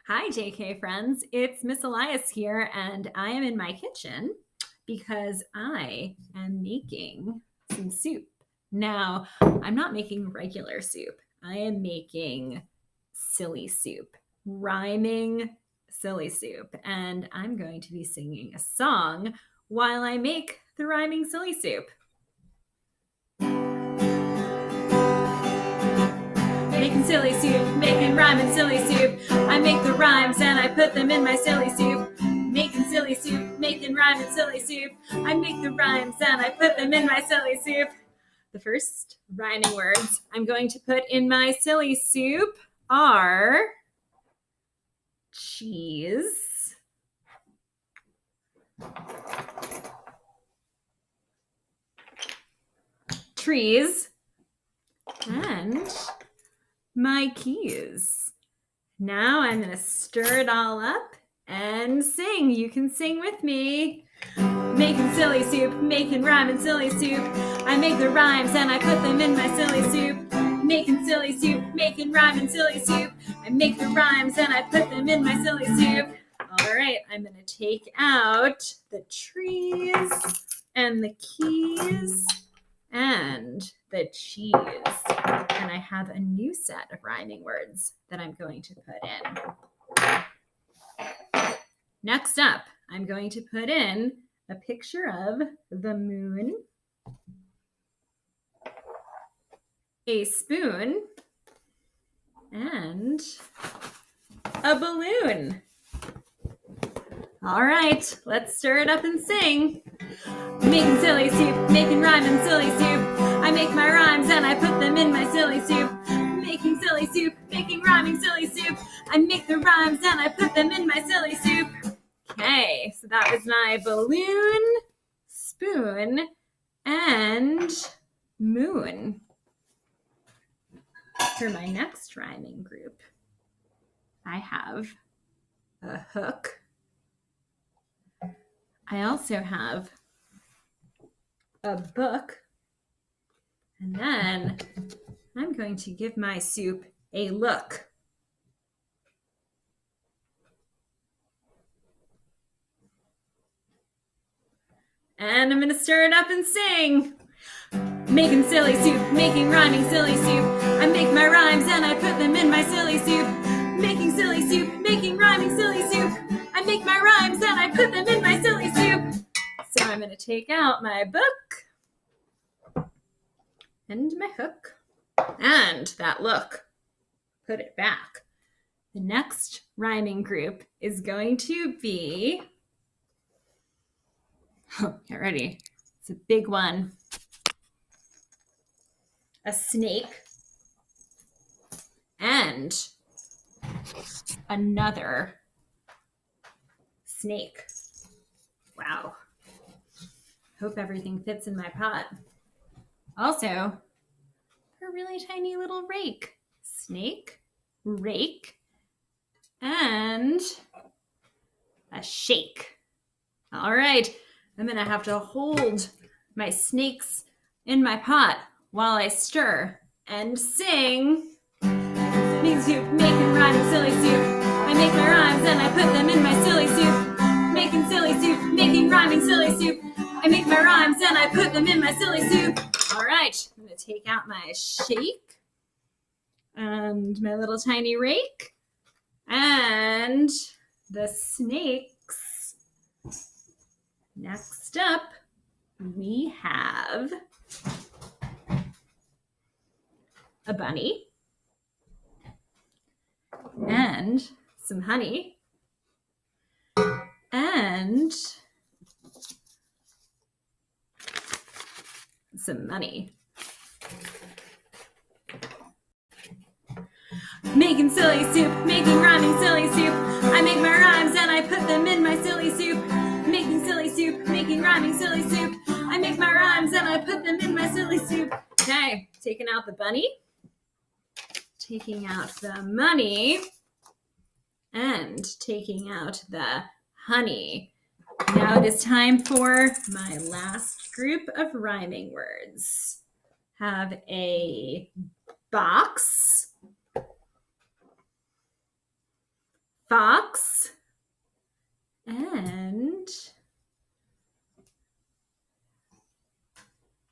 Hi, JK friends. It's Miss Elias here, and I am in my kitchen because I am making some soup. Now, I'm not making regular soup, I am making silly soup, rhyming silly soup, and I'm going to be singing a song while I make the rhyming silly soup. Making silly soup, making rhyming silly soup. I make the rhymes and I put them in my silly soup. Making silly soup, making rhyming silly soup. I make the rhymes and I put them in my silly soup. The first rhyming words I'm going to put in my silly soup are cheese, trees, and my keys. Now I'm going to stir it all up and sing. You can sing with me. Making silly soup, making rhyming silly soup. I make the rhymes and I put them in my silly soup. Making silly soup, making rhyming silly soup. I make the rhymes and I put them in my silly soup. All right, I'm going to take out the trees and the keys and the cheese. And I have a new set of rhyming words that I'm going to put in. Next up, I'm going to put in a picture of the moon, a spoon, and a balloon. All right, let's stir it up and sing. Making silly soup, making rhyming silly soup. I make my rhymes and I put them in my silly soup. Making silly soup, making rhyming silly soup. I make the rhymes and I put them in my silly soup. Okay, so that was my balloon, spoon, and moon. For my next rhyming group, I have a hook. I also have a book. And then I'm going to give my soup a look. And I'm going to stir it up and sing. Making silly soup, making rhyming silly soup. I make my rhymes and I put them in my silly soup. Making silly soup, making rhyming silly soup. I make my rhymes and I put them in my silly soup. So I'm going to take out my book and my hook and that look. Put it back. The next rhyming group is going to be, get ready, it's a big one. A snake and another snake. Wow. Hope everything fits in my pot. Also, a really tiny little rake. Snake, rake, and a shake. All right, I'm gonna have to hold my snakes in my pot while I stir and sing. Making soup, making rhyming silly soup. I make my rhymes and I put them in my silly soup. Making silly soup, making rhyming silly soup. I make my rhymes and I put them in my silly soup. All right, I'm gonna take out my shake and my little tiny rake and the snakes. Next up, we have a bunny and some honey and some money. Making silly soup, making rhyming silly soup. I make my rhymes and I put them in my silly soup. Making silly soup, making rhyming silly soup. I make my rhymes and I put them in my silly soup. Okay, taking out the bunny, taking out the money, and taking out the honey. Now it is time for my last group of rhyming words. Have a box, fox, and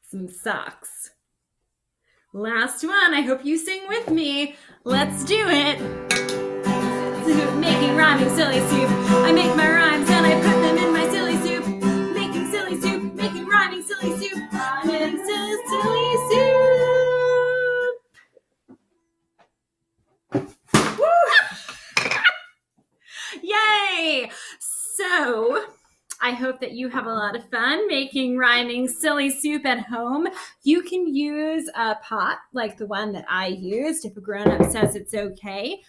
some socks. Last one. I hope you sing with me. Let's do it. Making rhyming silly soup. I make my rhymes and I put them in my silly soup. Making silly soup, making rhyming silly soup. Rhyming silly soup. Woo! Yay! So, I hope that you have a lot of fun making rhyming silly soup at home. You can use a pot like the one that I used if a grown-up says it's okay.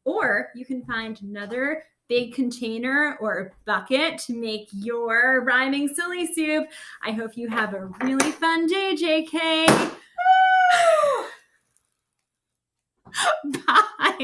Or you can find another big container or bucket to make your rhyming silly soup. I hope you have a really fun day, JK. Bye.